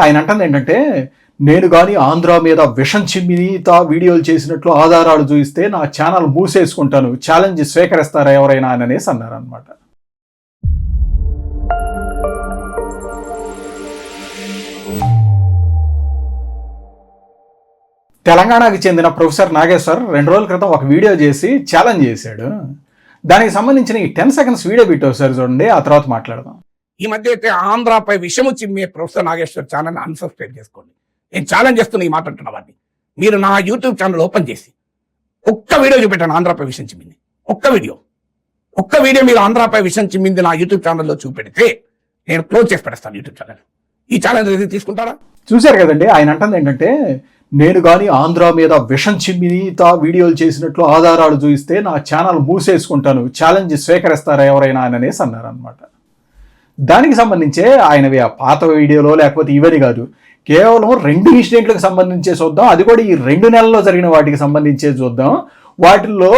ఆయన అంటుంది ఏంటంటే, నేను కానీ ఆంధ్ర మీద విషం చిమ్మిత వీడియోలు చేసినట్లు ఆధారాలు చూపిస్తే నా ఛానల్ మూసేసుకుంటాను, ఛాలెంజ్ స్వీకరిస్తారా ఎవరైనా అని అనేసి అన్నారనమాట. తెలంగాణకు చెందిన ప్రొఫెసర్ నాగేశ్వర్ 2 రోజుల క్రితం ఒక వీడియో చేసి ఛాలెంజ్ చేశాడు. దానికి సంబంధించిన ఈ 10 seconds వీడియో బిట్ ఒకసారి చూడండి, ఆ తర్వాత మాట్లాడదాం. ఈ మధ్య అయితే ఆంధ్రాపై విషము చిమ్మే ప్రొఫెసర్ నాగేశ్వర్ ఛానల్ అన్సబ్స్క్రైబ్ చేసుకోండి. నేను ఛాలెంజ్ చేస్తున్న ఈ మాట అంటున్న వాడిని, మీరు నా యూట్యూబ్ ఛానల్ ఓపెన్ చేసి ఒక్క వీడియో చూపెట్టాను ఆంధ్రాపై విషయం చిమ్మింది. ఒక్క వీడియో మీరు ఆంధ్రాపై విషయం చిమ్మింది నా యూట్యూబ్ ఛానల్లో చూపెడితే నేను క్లోజ్ చేసి పెడతాను యూట్యూబ్ ఛానల్. ఈ ఛాలెంజ్ తీసుకుంటారా? చూశారు కదండి, ఆయన అంటుంది ఏంటంటే, నేను కానీ ఆంధ్ర మీద విషం చిమ్మిత వీడియోలు చేసినట్లు ఆధారాలు చూపిస్తే నా ఛానల్ మూసేసుకుంటాను, ఛాలెంజ్ స్వీకరిస్తారా ఎవరైనా అని అనేసి అన్నారనమాట. దానికి సంబంధించే ఆయనవి ఆ పాత వీడియోలో లేకపోతే ఇవని కాదు, కేవలం 2 ఇన్సిడెంట్లకు సంబంధించే చూద్దాం. అది కూడా ఈ 2 నెలల్లో జరిగిన వాటికి సంబంధించే చూద్దాం. వాటిల్లో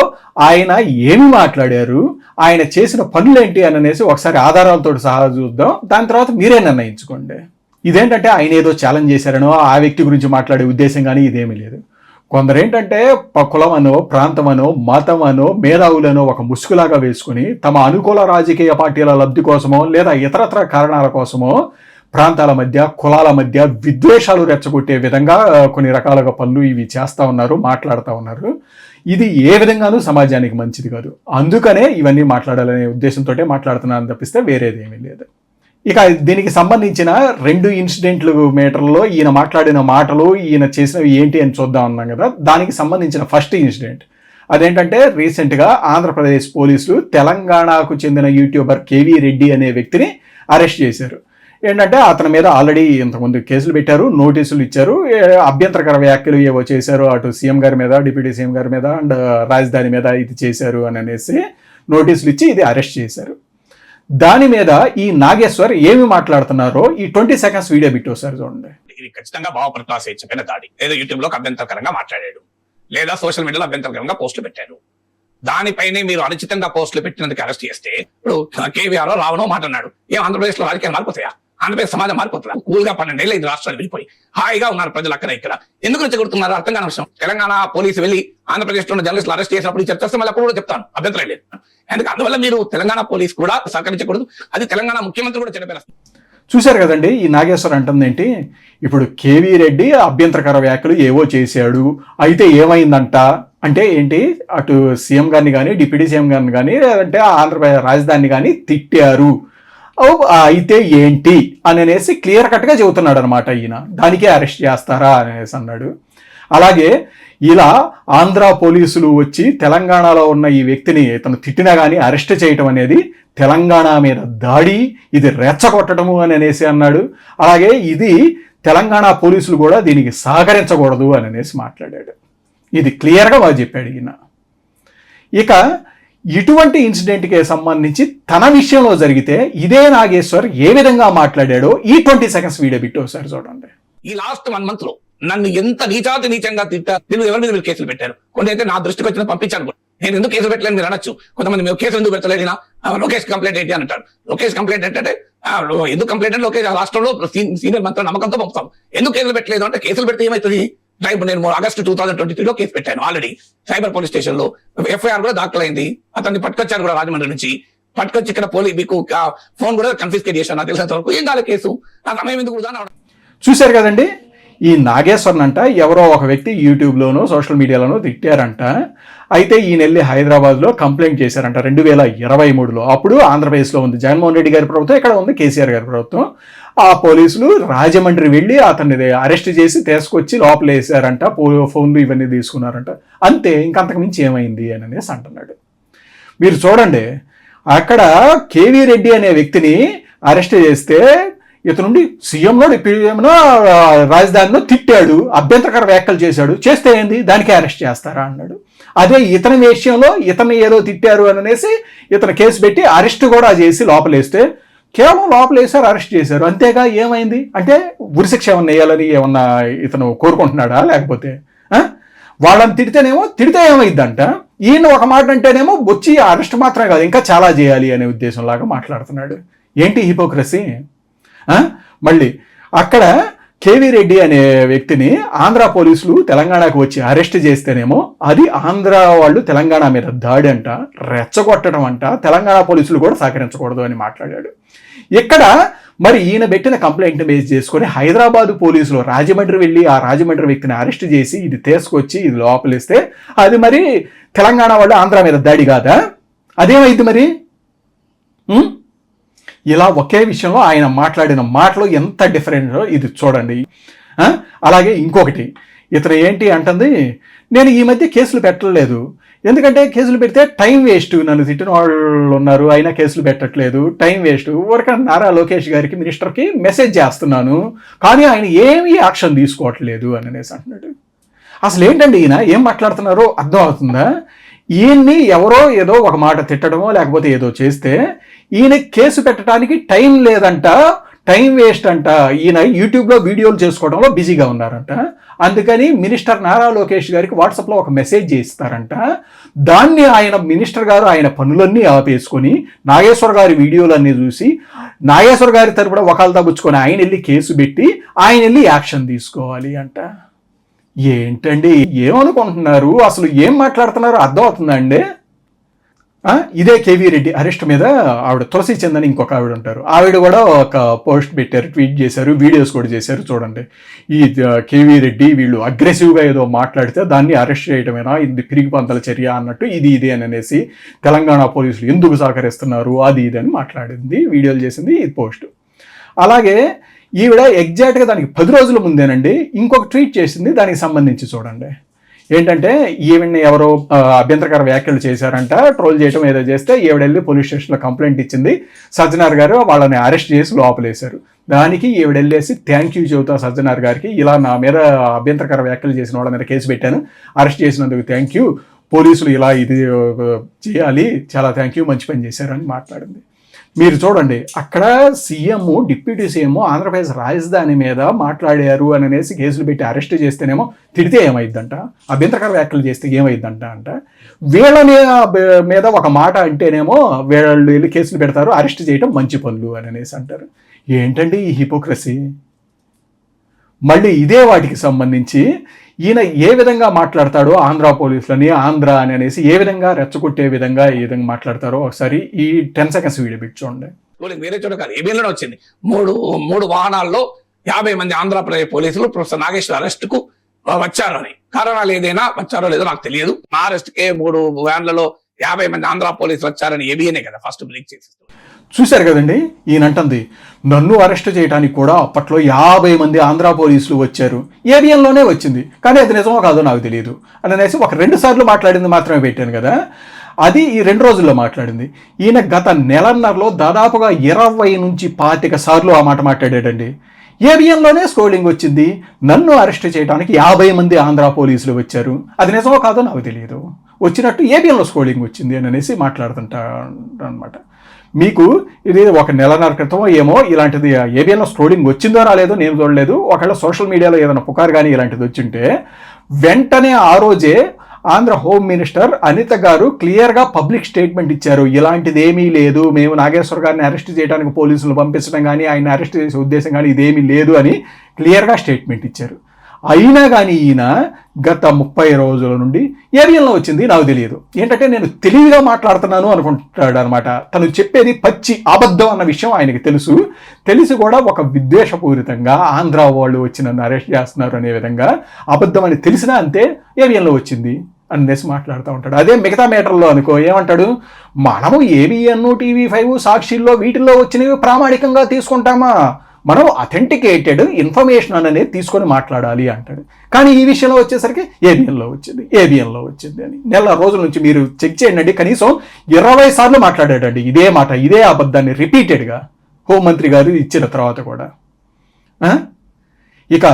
ఆయన ఏమి మాట్లాడారు, ఆయన చేసిన పనులేంటి అని అనేసి ఒకసారి ఆధారాలతో సహా చూద్దాం. దాని తర్వాత మీరే నిర్ణయించుకోండి. ఇదేంటంటే ఆయన ఏదో ఛాలెంజ్ చేశారనో ఆ వ్యక్తి గురించి మాట్లాడే ఉద్దేశం కానీ ఇదేమీ లేదు. కొందరేంటంటే కులమనో ప్రాంతమనో మతమనో మేధావులనో ఒక ముసుగులాగా వేసుకుని తమ అనుకూల రాజకీయ పార్టీల లబ్ధి కోసమో లేదా ఇతరత్ర కారణాల కోసమో ప్రాంతాల మధ్య కులాల మధ్య విద్వేషాలు రెచ్చగొట్టే విధంగా కొన్ని రకాలుగా పనులు ఇవి చేస్తూ ఉన్నారు, మాట్లాడుతూ ఉన్నారు. ఇది ఏ విధంగానూ సమాజానికి మంచిది కాదు. అందుకనే ఇవన్నీ మాట్లాడాలనే ఉద్దేశంతో మాట్లాడుతున్నారని తప్పిస్తే వేరేది ఏమీ లేదు. ఇక దీనికి సంబంధించిన 2 ఇన్సిడెంట్లు మీటర్లో ఈయన మాట్లాడిన మాటలు, ఈయన చేసినవి ఏంటి అని చూద్దాం అన్నాం కదా. దానికి సంబంధించిన ఫస్ట్ ఇన్సిడెంట్ అదేంటంటే, రీసెంట్గా ఆంధ్రప్రదేశ్ పోలీసులు తెలంగాణకు చెందిన యూట్యూబర్ కేవీ రెడ్డి అనే వ్యక్తిని అరెస్ట్ చేశారు. ఏంటంటే అతని మీద ఆల్రెడీ ఇంతకుముందు కేసులు పెట్టారు, నోటీసులు ఇచ్చారు, అభ్యంతరకర వ్యాఖ్యలు ఏవో చేశారు, అటు సీఎం గారి మీద, డిప్యూటీ సీఎం గారి మీద అండ్ రాజధాని మీద ఇది చేశారు అని అనేసి నోటీసులు ఇచ్చి ఇది అరెస్ట్ చేశారు. దాని మీద ఈ నాగేశ్వర్ ఏమి మాట్లాడుతున్నారో ఈ 20 seconds వీడియో బిట్ ఒకసారి చూడండి. ఇది ఖచ్చితంగా భావప్రకాశ ఇచ్చమైన దాడి. లేదా యూట్యూబ్ లో అభ్యంతరకరంగా మాట్లాడాడు, లేదా సోషల్ మీడియాలో అభ్యంతరకరంగా పోస్టులు పెట్టారు. దానిపైనే మీరు అనుచితంగా పోస్టులు పెట్టినందుకు అరెస్ట్ చేస్తే, ఇప్పుడు కేవీఆర్ రావణో మాట అన్నాడు, ఏం ఆంధ్రప్రదేశ్ లో రాజకీయాలు మారిపోతాయా? ఆంధ్రప్రదేశ్ సమాజం మారిపోతుందా? కూల్గా 12 ఏళ్ళు 5 రాష్ట్రాలు వెళ్ళిపోయి హాయిగా ఉన్నారు ప్రజలు అక్కడ ఇక్కడ. ఎందుకు రెచ్చగొడుతున్నారు అర్థం కాని విషయం. తెలంగాణ పోలీసు వెళ్ళి ఆంధ్రప్రదేశ్ లో ఉన్న జర్నలిస్టులు అరెస్ట్ చేసినప్పుడు చర్చ మళ్ళీ అప్పుడు కూడా చెప్తాను, అభ్యంతరం లేదు. ఎందుకంటే అందువల్ల మీరు తెలంగాణ పోలీసు కూడా సహకరించకూడదు, అది తెలంగాణ ముఖ్యమంత్రి కూడా చెప్పారు. చూశారు కదండి, ఈ నాగేశ్వర్ అంటుంది ఏంటి, ఇప్పుడు కేవీ రెడ్డి అభ్యంతరకర వ్యాఖ్యలు ఏవో చేశాడు, అయితే ఏమైందంట అంటే ఏంటి, అటు సీఎం గారిని కానీ డిప్యూటీ సీఎం గారిని కానీ లేదంటే ఆంధ్రప్రదేశ్ రాజధానిని కానీ తిట్టారు, అయితే ఏంటి అని అనేసి క్లియర్ కట్గా చెబుతున్నాడు అనమాట ఈయన. దానికే అరెస్ట్ చేస్తారా అనేసి అన్నాడు. అలాగే ఇలా ఆంధ్ర పోలీసులు వచ్చి తెలంగాణలో ఉన్న ఈ వ్యక్తిని ఇతను తిట్టినా కానీ అరెస్ట్ చేయటం అనేది తెలంగాణ మీద దాడి, ఇది రెచ్చగొట్టడము అని అనేసి అన్నాడు. అలాగే ఇది తెలంగాణ పోలీసులు కూడా దీనికి సహకరించకూడదు అని అనేసి మాట్లాడాడు. ఇది క్లియర్గా బాగా చెప్పాడు ఈయన. ఇక ఇటువంటి ఇన్సిడెంట్కి సంబంధించి తన విషయంలో జరిగితే ఇదే నాగేశ్వర్ ఏ విధంగా మాట్లాడాడో ఈ 20 seconds వీడియో బిట్ ఒకసారి చూడండి. ఈ లాస్ట్ 1 month లో నన్ను ఎంత నీచంగా తిట్టారు, మీరు ఎవరి మీద మీరు కేసులు పెట్టారు? కొన్ని అయితే నా దృష్టికి వచ్చిన పంపించాను. నేను ఎందుకు కేసు పెట్టలేను మీరు అనొచ్చు. కొంతమంది మేము కేసు ఎందుకు పెట్టలేదు, లోకేష్ కంప్లైంట్ ఏంటి అని అంటారు. లోకేష్ కంప్లైంట్ ఏంటంటే ఎందుకు కంప్లైంట్ అంటే లోకేష్ రాష్ట్రంలో సీనియర్ మంత్రి నమ్మకంతో పంపుతాం. ఎందుకు కేసులు పెట్టలేదు అంటే, కేసులు పెడితే ఏమవుతుంది? నేను ఆగస్టు 2023లో కేసు పెట్టాను ఆల్రెడీ సైబర్ పోలీస్ స్టేషన్ లో. ఎఫ్ఐఆర్ కూడా దాఖలైంది. అతన్ని పట్టుకొచ్చారు కూడా రాజమండ్రి నుంచి. పట్టుకొచ్చి ఇక్కడ మీకు ఫోన్ కూడా కన్ఫిస్కేట్ చేశాను. నాకు తెలిసినంత వరకు ఏం కాలే కేసు, నా సమయం ఎందుకు కూడా. చూశారు కదండి, ఈ నాగేశ్వరన్ అంట ఎవరో ఒక వ్యక్తి యూట్యూబ్లోనో సోషల్ మీడియాలోనో తిట్టారంట. అయితే ఈయన వెళ్ళి హైదరాబాద్లో కంప్లైంట్ చేశారంట 2023లో. అప్పుడు ఆంధ్రప్రదేశ్లో ఉంది జగన్మోహన్ రెడ్డి గారి ప్రభుత్వం, ఇక్కడ ఉంది కేసీఆర్ గారి ప్రభుత్వం. ఆ పోలీసులు రాజమండ్రి వెళ్ళి అతన్ని అరెస్ట్ చేసి తీసుకొచ్చి లోపల వేసారంట, ఫోన్లు ఇవన్నీ తీసుకున్నారంట. అంతే, ఇంకంతకు మించి ఏమైంది అని అనేసి అంటున్నాడు. మీరు చూడండి, అక్కడ కేవీ రెడ్డి అనే వ్యక్తిని అరెస్ట్ చేస్తే ఇతనుండి సీఎంలో డిప్యూటీలో రాజధానిలో తిట్టాడు, అభ్యంతరకర వ్యాఖ్యలు చేస్తే ఏంది, దానికే అరెస్ట్ చేస్తారా అన్నాడు. అదే ఇతని విషయంలో ఇతన్ని ఏదో తిట్టారు అని అనేసి ఇతను కేసు పెట్టి అరెస్ట్ కూడా చేసి లోపలేస్తే కేవలం లోపలేసారు, అరెస్ట్ చేశారు, అంతేగా ఏమైంది. అంటే ఉరిశిక్ష ఏమన్నా వేయాలని ఏమన్నా ఇతను కోరుకుంటున్నాడా? లేకపోతే వాళ్ళని తిడితే ఏమైందంట, ఈయన ఒక మాట అంటేనేమో వచ్చి అరెస్ట్ మాత్రమే కాదు ఇంకా చాలా చేయాలి అనే ఉద్దేశంలాగా మాట్లాడుతున్నాడు. ఏంటి హిపోక్రసీ? మళ్ళీ అక్కడ కేవీ రెడ్డి అనే వ్యక్తిని ఆంధ్ర పోలీసులు తెలంగాణకు వచ్చి అరెస్ట్ చేస్తేనేమో అది ఆంధ్ర వాళ్ళు తెలంగాణ మీద దాడి అంట, రెచ్చగొట్టడం అంట, తెలంగాణ పోలీసులు కూడా సహకరించకూడదు అని మాట్లాడాడు. ఇక్కడ మరి ఈయన పెట్టిన కంప్లైంట్ని బేస్ చేసుకొని హైదరాబాద్ పోలీసులు రాజమండ్రి వెళ్ళి ఆ రాజమండ్రి వ్యక్తిని అరెస్ట్ చేసి ఇది తీసుకొచ్చి ఇది లోపలిస్తే అది మరి తెలంగాణ వాళ్ళు ఆంధ్ర మీద దాడి కాదా? అదేమైంది మరి? ఇలా ఒకే విషయంలో ఆయన మాట్లాడిన మాటలు ఎంత డిఫరెంటో ఇది చూడండి. అలాగే ఇంకొకటి, ఇతను ఏంటి అంటుంది, నేను ఈ మధ్య కేసులు పెట్టలేదు, ఎందుకంటే కేసులు పెడితే టైం వేస్ట్, నన్ను తిట్టిన వాళ్ళు ఉన్నారు అయినా కేసులు పెట్టట్లేదు, టైం వేస్ట్, ఊరికన్నా నారా లోకేష్ గారికి మినిస్టర్కి మెసేజ్ చేస్తున్నాను కానీ ఆయన ఏమీ యాక్షన్ తీసుకోవట్లేదు అని అనేసి అంటున్నాడు. అసలు ఏంటండి ఈయన ఏం మాట్లాడుతున్నారో అర్థం అవుతుందా? ఈయన్ని ఎవరో ఏదో ఒక మాట తిట్టడమో లేకపోతే ఏదో చేస్తే ఈయన కేసు పెట్టడానికి టైం లేదంట, టైం వేస్ట్ అంట, ఈయన యూట్యూబ్లో వీడియోలు చేసుకోవడంలో బిజీగా ఉన్నారంట, అందుకని మినిస్టర్ నారా లోకేష్ గారికి వాట్సాప్లో ఒక మెసేజ్ చేస్తారంట, దాన్ని ఆయన మినిస్టర్ గారు ఆయన పనులన్నీ ఆపేసుకొని నాగేశ్వర గారి వీడియోలన్నీ చూసి నాగేశ్వర గారి తరపున ఒకళ్ళతో పుచ్చుకొని ఆయన వెళ్ళి కేసు పెట్టి ఆయన వెళ్ళి యాక్షన్ తీసుకోవాలి అంట. ఏంటండి ఏమనుకుంటున్నారు? అసలు ఏం మాట్లాడుతున్నారో అర్థం అవుతుందా అండి? ఇదే కేవీ రెడ్డి అరెస్ట్ మీద ఆవిడ తులసి చందని ఇంకొక ఆవిడ ఉంటారు, ఆవిడ కూడా ఒక పోస్ట్ పెట్టారు, ట్వీట్ చేశారు, వీడియోస్ కూడా చేశారు. చూడండి, ఈ కేవీ రెడ్డి వీళ్ళు అగ్రెసివ్గా ఏదో మాట్లాడితే దాన్ని అరెస్ట్ చేయడమేనా, ఇది పిరిగి పంతల చర్య అన్నట్టు ఇది అని అనేసి తెలంగాణ పోలీసులు ఎందుకు సహకరిస్తున్నారు అది ఇది అని మాట్లాడింది, వీడియోలు చేసింది ఈ పోస్ట్. అలాగే ఈవిడ ఎగ్జాక్ట్గా దానికి 10 రోజుల ముందేనండి ఇంకొక ట్వీట్ చేసింది, దానికి సంబంధించి చూడండి. ఏంటంటే ఈవిడ్ని ఎవరో అభ్యంతరకర వ్యాఖ్యలు చేశారంట, ట్రోల్ చేయడం ఏదో చేస్తే ఈవిడ వెళ్ళి పోలీస్ స్టేషన్లో కంప్లైంట్ ఇచ్చింది, సజ్జనార్ గారు వాళ్ళని అరెస్ట్ చేసి లోపలేశారు. దానికి ఈవిడ వెళ్ళేసి థ్యాంక్ యూ చెబుతా సజ్జనార్ గారికి, ఇలా నా మీద అభ్యంతరకర వ్యాఖ్యలు చేసిన వాళ్ళ మీద కేసు పెట్టాను, అరెస్ట్ చేసినందుకు థ్యాంక్ యూ, పోలీసులు ఇలా ఇది చేయాలి, చాలా థ్యాంక్ యూ, మంచి పని చేశారు అని మాట్లాడింది. మీరు చూడండి, అక్కడ సీఎం, డిప్యూటీ సీఎం ఆంధ్రప్రదేశ్ రాజధాని మీద మాట్లాడారు అని అనేసి కేసులు పెట్టి అరెస్ట్ చేస్తేనేమో తిడితే ఏమైందంట, అభ్యంతరకర వ్యాఖ్యలు చేస్తే ఏమైందంట వీళ్ళని మీద ఒక మాట అంటేనేమో వీళ్ళు వెళ్ళి కేసులు పెడతారు, అరెస్ట్ చేయడం మంచి పనులు అని అనేసి అంటారు. ఏంటండి ఈ హిపోక్రసీ? మళ్ళీ ఇదే వాటికి సంబంధించి ఈయన ఏ విధంగా మాట్లాడతాడో ఆంధ్ర పోలీసులని ఆంధ్ర అని అనేసి ఏ విధంగా రెచ్చగొట్టే విధంగా ఏ విధంగా మాట్లాడతారో ఒకసారి ఈ 10 seconds వీడియో పెట్టి చూడండి. వేరే చోట కాదు, ఏబిఎన్లోనే వచ్చింది. మూడు వాహనాల్లో 50 మంది ఆంధ్రప్రదేశ్ పోలీసులు ప్రొఫెసర్ నాగేశ్వర్ అరెస్ట్ కు వచ్చారు అని. కారణాలు ఏదైనా వచ్చారో లేదో నాకు తెలియదు. నా అరెస్ట్ కే 3 వ్యాన్లలో 50 మంది ఆంధ్ర పోలీసులు వచ్చారని ఏబిఎనే కదా ఫస్ట్ బ్రేక్ చేసి. చూశారు కదండి, ఈయనంటుంది నన్ను అరెస్ట్ చేయడానికి కూడా అప్పట్లో 50 మంది ఆంధ్ర పోలీసులు వచ్చారు, ఏబిఎన్లోనే వచ్చింది, కానీ అది నిజమో కాదో నాకు తెలియదు అని అనేసి ఒక 2 సార్లు మాట్లాడింది మాత్రమే పెట్టాను కదా, అది ఈ 2 రోజుల్లో మాట్లాడింది. ఈయన గత నెలన్నరలో దాదాపుగా 20 నుంచి 25 సార్లు ఆ మాట మాట్లాడాడండి. ఏబిఎన్లోనే స్క్రోలింగ్ వచ్చింది, నన్ను అరెస్ట్ చేయడానికి 50 మంది ఆంధ్ర పోలీసులు వచ్చారు, అది నిజమో కాదో నాకు తెలియదు, వచ్చినట్టు ఏబిఎన్లో స్క్రోలింగ్ వచ్చింది అని అనేసి మాట్లాడుతుంటారు అనమాట. మీకు ఇది ఒక నెలన్నర క్రితం ఏమో ఇలాంటిది ఏబిఎన్లో స్క్రోలింగ్ వచ్చిందో రాలేదో నేను చూడలేదు, ఒకవేళ సోషల్ మీడియాలో ఏదైనా పుకారు కానీ ఇలాంటిది వచ్చింటే వెంటనే ఆ రోజే ఆంధ్ర హోమ్ మినిస్టర్ అనిత గారు క్లియర్గా పబ్లిక్ స్టేట్మెంట్ ఇచ్చారు, ఇలాంటిది ఏమీ లేదు, మేము నాగేశ్వర్ గారిని అరెస్ట్ చేయడానికి పోలీసులు పంపించడం కానీ ఆయన అరెస్ట్ చేసే ఉద్దేశం కానీ ఇదేమీ లేదు అని క్లియర్గా స్టేట్మెంట్ ఇచ్చారు. అయినా కానీ ఈయన గత 30 రోజుల నుండి ఏబిఎన్లో వచ్చింది నాకు తెలియదు, ఏంటంటే నేను తెలివిగా మాట్లాడుతున్నాను అనుకుంటాడు అనమాట. తను చెప్పేది పచ్చి అబద్ధం అన్న విషయం ఆయనకి తెలిసి కూడా ఒక విద్వేషపూరితంగా ఆంధ్ర వాళ్ళు వచ్చి నన్ను అరెస్ట్ చేస్తున్నారు అనే విధంగా అబద్ధం అని తెలిసినా అంతే ఏబిఎన్లో వచ్చింది అనేసి మాట్లాడుతూ ఉంటాడు. అదే మిగతా మేటర్లో అనుకో ఏమంటాడు, మనము ఏబిఎన్, TV5, సాక్షిల్లో వీటిల్లో వచ్చినవి ప్రామాణికంగా తీసుకుంటామా, మనం అథెంటికేటెడ్ ఇన్ఫర్మేషన్ అనేది తీసుకొని మాట్లాడాలి అంటాడు. కానీ ఈ విషయంలో వచ్చేసరికి ఏబిఎన్లో వచ్చింది అని నెల రోజుల నుంచి మీరు చెక్ చేయండి, కనీసం 20 సార్లు మాట్లాడాడండి ఇదే మాట, ఇదే అబద్ధాన్ని రిపీటెడ్గా హోంమంత్రి గారు ఇచ్చిన తర్వాత కూడా. ఇక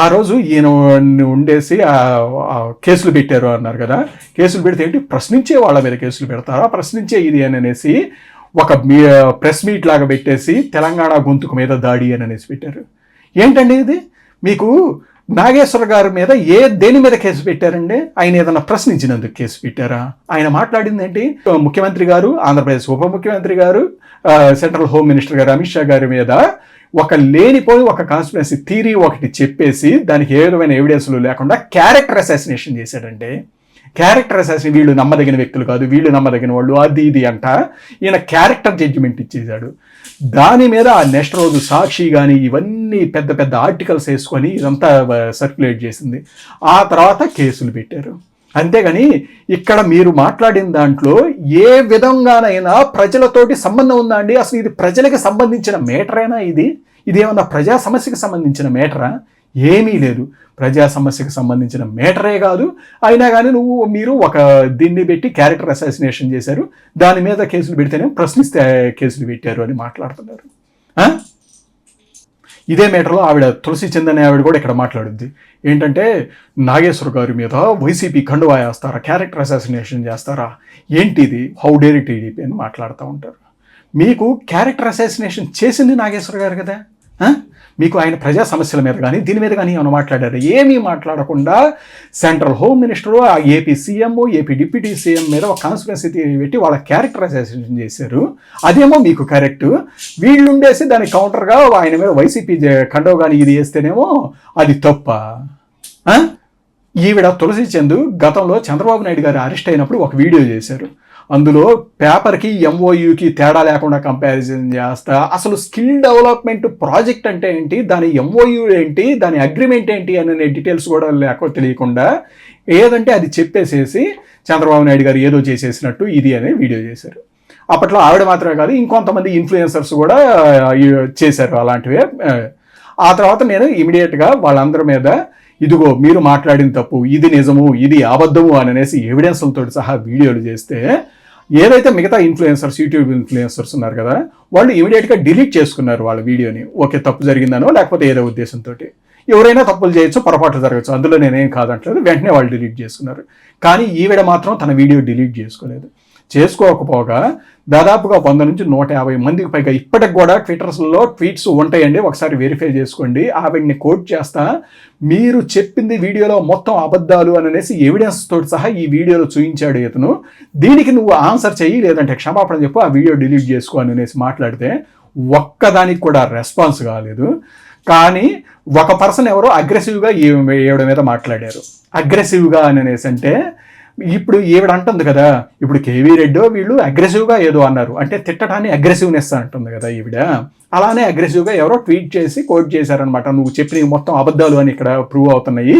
ఆ రోజు ఈయన ఉండేసి కేసులు పెట్టారు అన్నారు కదా, కేసులు పెడితే ఏంటి, ప్రశ్నించే వాళ్ళ మీద కేసులు పెడతారా, ప్రశ్నించే ఇది అని అనేసి ఒక ప్రెస్ మీట్ లాగా పెట్టేసి తెలంగాణ గొంతుకు మీద దాడి అని అనేసి పెట్టారు. ఏంటండి ఇది? మీకు నాగేశ్వర గారి మీద దేని మీద కేసు పెట్టారండి? ఆయన ఏదన్నా ప్రశ్నించినందుకు కేసు పెట్టారా? ఆయన మాట్లాడింది ఏంటి, ముఖ్యమంత్రి గారు, ఆంధ్రప్రదేశ్ ఉప ముఖ్యమంత్రి గారు, సెంట్రల్ హోమ్ మినిస్టర్ గారు అమిత్ షా గారి మీద ఒక లేనిపోయి ఒక కాన్స్పిరసీ థియరీ ఒకటి చెప్పేసి దానికి ఏ విధమైన ఎవిడెన్స్లు లేకుండా క్యారెక్టర్ అసాసినేషన్ చేశాడంటే, క్యారెక్టర్ అసాసినేషన్, వీళ్ళు నమ్మదగిన వ్యక్తులు కాదు, వీళ్ళు నమ్మదగిన వాళ్ళు, అది ఇది అంట ఈయన క్యారెక్టర్ జడ్జిమెంట్ ఇచ్చేశాడు. దాని మీద ఆ నెక్స్ట్ రోజు సాక్షి కానీ ఇవన్నీ పెద్ద పెద్ద ఆర్టికల్స్ వేసుకొని ఇదంతా సర్క్యులేట్ చేసింది. ఆ తర్వాత కేసులు పెట్టారు. అంతేగాని ఇక్కడ మీరు మాట్లాడిన దాంట్లో ఏ విధంగానైనా ప్రజలతోటి సంబంధం ఉందా అండి? అసలు ఇది ప్రజలకు సంబంధించిన మేటరేనా? ఇదేమన్నా ప్రజా సమస్యకు సంబంధించిన మేటరా? ఏమీ లేదు. ప్రజా సమస్యకు సంబంధించిన మేటరే కాదు. అయినా కానీ మీరు ఒక దీన్ని పెట్టి క్యారెక్టర్ అసాసినేషన్ చేశారు, దాని మీద కేసులు పెడితేనే ప్రశ్నిస్తే కేసులు పెట్టారు అని మాట్లాడుతున్నారు. ఇదే మేటర్లో ఆవిడ తులసి చందన్ ఆవిడ కూడా ఇక్కడ మాట్లాడుద్ది. ఏంటంటే నాగేశ్వర గారి మీద వైసీపీ కండువా వేస్తారా, క్యారెక్టర్ అసాసినేషన్ చేస్తారా, ఏంటిది, హౌ డేర్ టీడీపీ అని మాట్లాడుతూ ఉంటారు. మీకు క్యారెక్టర్ అసాసినేషన్ చేసింది నాగేశ్వర గారు కదా. మీకు ఆయన ప్రజా సమస్యల మీద కానీ దీని మీద కానీ ఏమైనా మాట్లాడారు? ఏమీ మాట్లాడకుండా సెంట్రల్ హోమ్ మినిస్టరు, ఆ AP CM, AP deputy CM మీద ఒక కాన్స్పిరసీ థియరీ పెట్టి వాళ్ళ క్యారెక్టర్ అసాసినేషన్ చేశారు. అదేమో మీకు కరెక్ట్. వీళ్ళుండేసి దానికి కౌంటర్గా ఆయన మీద వైసీపీ కండవ కానీ ఇది వేస్తేనేమో అది తప్ప. ఈవిడ తులసి చంద్ గతంలో చంద్రబాబు నాయుడు గారు అరెస్ట్ అయినప్పుడు ఒక వీడియో చేశారు. అందులో పేపర్కి ఎంఓయూకి తేడా లేకుండా కంపారిజన్ చేస్తా, అసలు స్కిల్ డెవలప్మెంట్ ప్రాజెక్ట్ అంటే ఏంటి, దాని ఎంఓయూ ఏంటి, దాని అగ్రిమెంట్ ఏంటి అనే డీటెయిల్స్ కూడా తెలియకుండా ఏదంటే అది చెప్పేసేసి చంద్రబాబు నాయుడు గారు ఏదో చేసేసినట్టు ఇది అనే వీడియో చేశారు. అప్పట్లో ఆవిడ మాత్రమే కాదు, ఇంకొంతమంది ఇన్ఫ్లుయెన్సర్స్ కూడా చేశారు అలాంటివే. ఆ తర్వాత నేను ఇమీడియట్గా వాళ్ళందరి మీద ఇదిగో మీరు మాట్లాడిన తప్పు, ఇది నిజము, ఇది అబద్ధము అనేసి ఎవిడెన్స్లతో సహా వీడియోలు చేస్తే ఏదైతే మిగతా ఇన్ఫ్లుయెన్సర్స్, యూట్యూబ్ ఇన్ఫ్లుయెన్సర్స్ ఉన్నారు కదా, వాళ్ళు ఇమీడియట్గా డిలీట్ చేసుకున్నారు వాళ్ళ వీడియోని. ఓకే, తప్పు జరిగిందనో లేకపోతే ఏదో ఉద్దేశంతో. ఎవరైనా తప్పులు చేయొచ్చు, పొరపాట్లు జరగచ్చు, అందులో నేనేం కాదంటలేదు, వెంటనే వాళ్ళు డిలీట్ చేసుకున్నారు. కానీ ఈవిడ మాత్రం తన వీడియో డిలీట్ చేసుకోలేదు. చేసుకోకపోగా దాదాపుగా 100 నుంచి 150 మందికి పైగా ఇప్పటికి కూడా ట్విట్టర్స్లో ట్వీట్స్ ఉంటాయండి, ఒకసారి వెరిఫై చేసుకోండి. ఆవిడ్ని కోట్ చేస్తా, మీరు చెప్పింది వీడియోలో మొత్తం అబద్ధాలు అనేసి ఎవిడెన్స్ తోటి సహా ఈ వీడియోలో చూపించాడు ఇతను, దీనికి నువ్వు ఆన్సర్ చెయ్యి, లేదంటే క్షమాపణ చెప్పు, ఆ వీడియో డిలీట్ చేసుకో అనేసి మాట్లాడితే ఒక్కదానికి కూడా రెస్పాన్స్ కాలేదు. కానీ ఒక పర్సన్ ఎవరో అగ్రెసివ్గా ఈవిడ మీద మాట్లాడారు. అగ్రెసివ్గా అనేసి అంటే ఇప్పుడు ఈవిడ అంటుంది కదా, ఇప్పుడు కేవీ రెడ్డో వీళ్ళు అగ్రెసివ్గా ఏదో అన్నారు అంటే తిట్టడాన్ని అగ్రెసివ్నెస్ అంటుంది కదా ఈవిడ. అలానే అగ్రెసివ్గా ఎవరో ట్వీట్ చేసి కోట్ చేశారనమాట, నువ్వు చెప్పిన మొత్తం అబద్ధాలు అని ఇక్కడ ప్రూవ్ అవుతున్నాయి,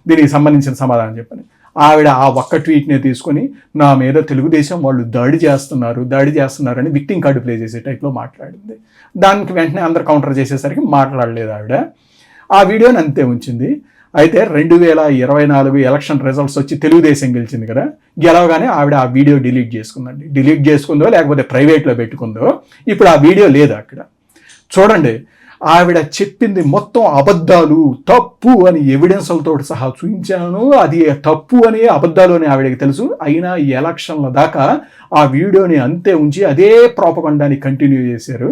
దీనికి సంబంధించిన సమాధానం చెప్పని. ఆవిడ ఆ ఒక్క ట్వీట్ని తీసుకొని నా మీద తెలుగుదేశం వాళ్ళు దాడి చేస్తున్నారని విక్టింగ్ కార్డు ప్లే చేసే టైప్లో మాట్లాడింది. దానికి వెంటనే అందరు కౌంటర్ చేసేసరికి మాట్లాడలేదు ఆవిడ. ఆ వీడియోని అంతే ఉంచింది. అయితే 2024 ఎలక్షన్ రిజల్ట్స్ వచ్చి తెలుగుదేశం గెలిచింది కదా, గెలవగానే ఆవిడ ఆ వీడియో డిలీట్ చేసుకుందండి. డిలీట్ చేసుకుందో లేకపోతే ప్రైవేట్లో పెట్టుకుందో, ఇప్పుడు ఆ వీడియో లేదు అక్కడ. చూడండి, ఆవిడ చెప్పింది మొత్తం అబద్ధాలు, తప్పు అని ఎవిడెన్స్లతో సహా చూపించాను, అది తప్పు అని అబద్ధాలు అని ఆవిడకి తెలుసు. అయినా ఈ ఎలక్షన్ల దాకా ఆ వీడియోని అంతే ఉంచి అదే ప్రోపగండాని కంటిన్యూ చేశారు.